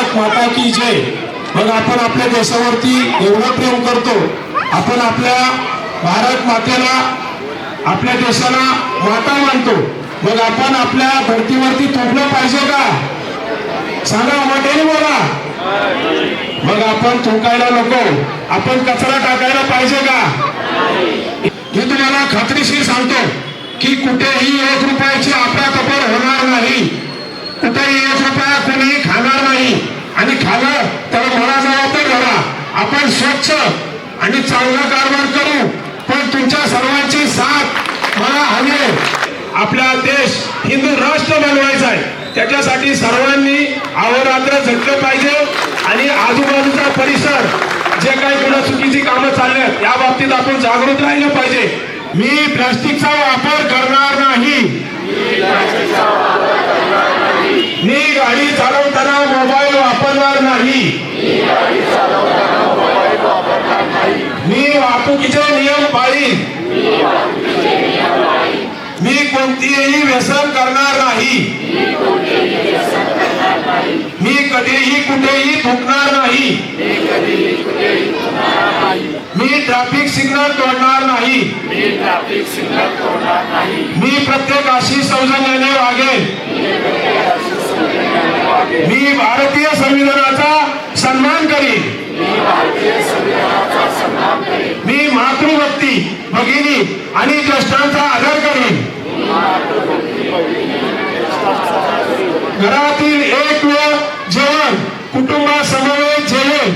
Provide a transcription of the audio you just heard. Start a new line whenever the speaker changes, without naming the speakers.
भारत माता की जय। मग आपण आपल्या देशावरती एवढं प्रेम करतो, आपण आपल्या भारत मातेला, आपल्या देशाला माता मानतो, मग आपण आपल्या धर्तीवरती थुंकलं पाहिजे का? सांगा, मोठ्याने बोला। मग आपण थुंकायला नको, आपण कचरा टाकायला पाहिजे का? मी तुम्हाला खात्रीशीर सांगतो की कुठेही 1 रुपयाची आपल्याकपर होणार नाही, कुठेही 1 रुपया कोणीही खाणार नाही, आणि खाल्लं तर मला जावं तर घरा। आपण स्वच्छ आणि चांगला कारभार करू, पण तुमच्या सर्वांची साथ मला हवी। आपला देश हिंदू राष्ट्र बनवायचा आहे, त्याच्यासाठी सर्वांनी अहोरात्र झटलं पाहिजे आणि आजूबाजूचा परिसर जे काही पुन्हा चुकीची कामं चालली आहेत या बाबतीत आपण जागृत राहिलं पाहिजे। मी प्लास्टिकचा वापर करणार नाही, मी गाडी चालवताना मोबाईल वापरणार नाही, मी वाहतुकीचे नियम पाळीन, मी कोणतीही व्यसन करणार नाही, मी कधीही कुठेही थुंकणार नाही, मी ट्रॅफिक सिग्नल तोडणार नाही, मी प्रत्येकाशी सौजन्याने वागेन, मी भारतीय संविधानाचा सन्मान करीन, मी मातृभक्ती, भगिनी आणि ज्येष्ठांचा आदर करीन, घरातील एक वेळ जेवण कुटुंबासमवेत जेवेन,